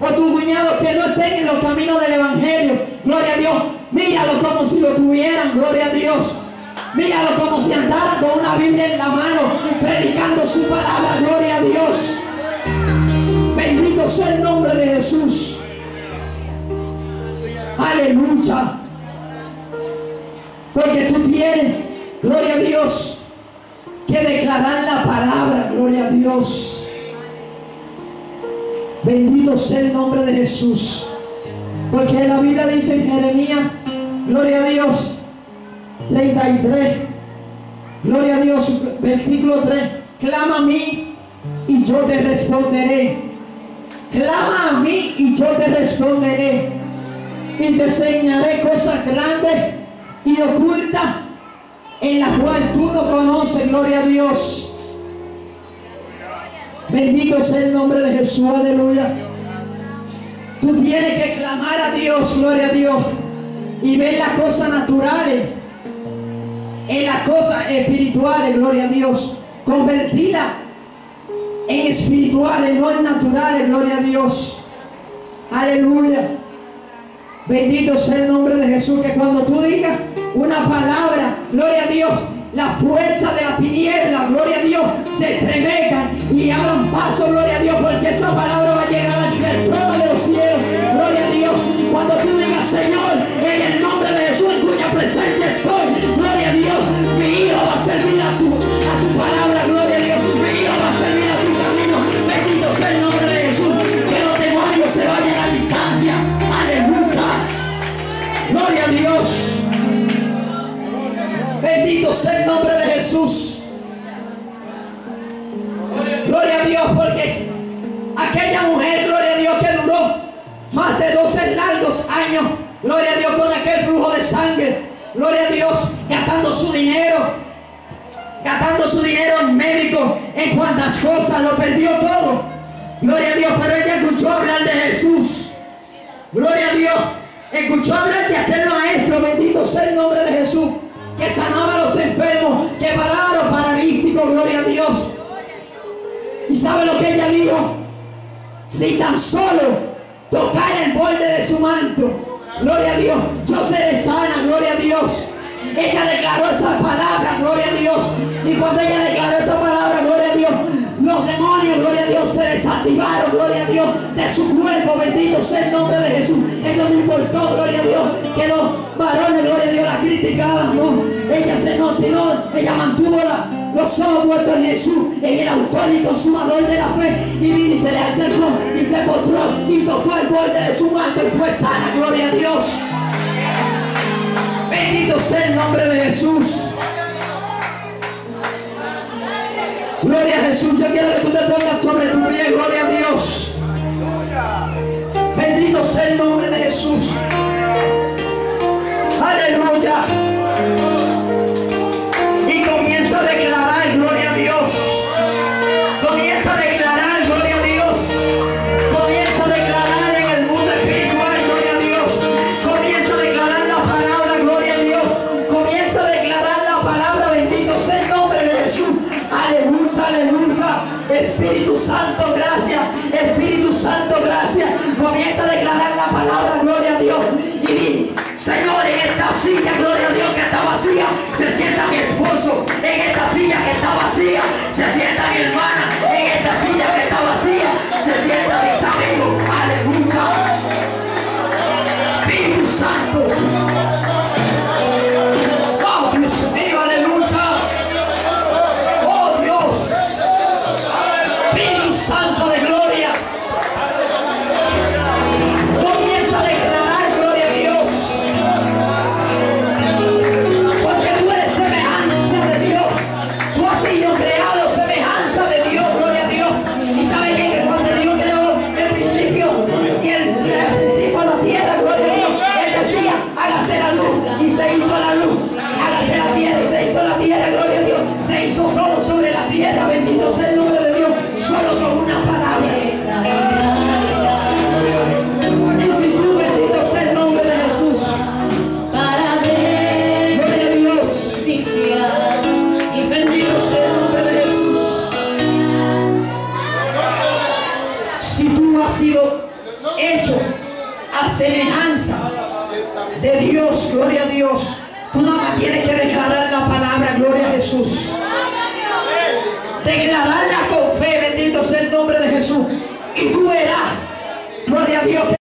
o tu cuñado que no estén en los caminos del evangelio, gloria a Dios, míralo como si lo tuvieran, gloria a Dios. Míralo como si andaran con una Biblia en la mano, predicando su palabra, gloria a Dios. Bendito sea el nombre de Jesús. Aleluya. Porque tú tienes, gloria a Dios, que declarar la palabra, gloria a Dios. Bendito sea el nombre de Jesús. Porque la Biblia dice en Jeremías, gloria a Dios, 33, gloria a Dios, versículo 3, clama a mí y yo te responderé. Clama a mí y yo te responderé y te enseñaré cosas grandes y ocultas en las cuales tú no conoces, gloria a Dios. Bendito sea el nombre de Jesús, aleluya. Tú tienes que clamar a Dios, gloria a Dios, y ver las cosas naturales en las cosas espirituales, gloria a Dios, convertirlas en espirituales, no en naturales, gloria a Dios, aleluya. Bendito sea el nombre de Jesús, que cuando tú digas una palabra, gloria a Dios, la fuerza de la tiniebla, gloria a Dios, se estremezcan y abran paso, gloria a Dios, porque esa palabra va a llegar hacia el trono de los cielos, gloria a Dios. Cuando tú digas, Señor, en el nombre de Jesús, en cuya presencia estoy, gloria a Dios, mi hijo va a servir a tu palabra, gloria a Dios, mi hijo va a servir a tu camino. Bendito sea el nombre de Jesús, que los demonios se vayan a distancia, aleluya, gloria a Dios. Bendito sea el nombre de Jesús. Gloria a Dios, porque aquella mujer, gloria a Dios, que duró más de 12 largos años, gloria a Dios, con aquel flujo de sangre, gloria a Dios, gastando su dinero en médicos, en cuantas cosas, lo perdió todo, gloria a Dios, pero ella escuchó hablar de Jesús, gloria a Dios, escuchó hablar de aquel maestro, bendito sea el nombre de Jesús, que sanaba a los enfermos, que paraba a los paralíticos, gloria a Dios. ¿Y sabe lo que ella dijo? Si tan solo tocara el borde de su manto, gloria a Dios, yo seré sana, gloria a Dios. Ella declaró esa palabra, gloria a Dios. Y cuando ella declaró esa palabra, gloria a Dios, los demonios, gloria a Dios, se desactivaron, gloria a Dios, de su cuerpo. Bendito sea el nombre de Jesús. Ella no importó, gloria a Dios, que los varones, gloria a Dios, la criticaban, no. Sino ella mantuvo los ojos puestos en Jesús, en el autor y consumador de la fe. Y vino y se le acercó y se postró y tocó el borde de su manto y fue sana, gloria a Dios. Bendito sea el nombre de Jesús. Gloria a Jesús. Yo quiero que tú te pongas sobre tu pie. Gloria a Dios. Bendito sea el nombre de Jesús. Aleluya. Y comienza a declarar, gloria a Dios. Comienza a declarar, gloria a Dios. Comienza a declarar en el mundo espiritual, gloria a Dios. Comienza a declarar la palabra, gloria a Dios. Comienza a declarar la palabra, bendito sea el nombre de Jesús. Aleluya, aleluya. Espíritu Santo, gracias. Espíritu Santo, gracias. Comienza a declarar la palabra, gloria a Dios. Y di, Señor, en esta silla, gloria a Dios, que está vacía, se sienta mi esposo. En esta silla que está vacía, se sienta mi hermana. En esta silla que está vacía, se sienta mis amigos. Aleluya. Espíritu Santo. Oh, Dios mío, aleluya. Oh, Dios. Espíritu Santo de gloria. Comienza a declarar, gloria a Dios. Porque tú eres semejanza de Dios. Tú has sido creado semejanza de Dios. semejanza de Dios. Gloria a Dios. Tú nada más tienes que declarar la palabra. Gloria a Jesús.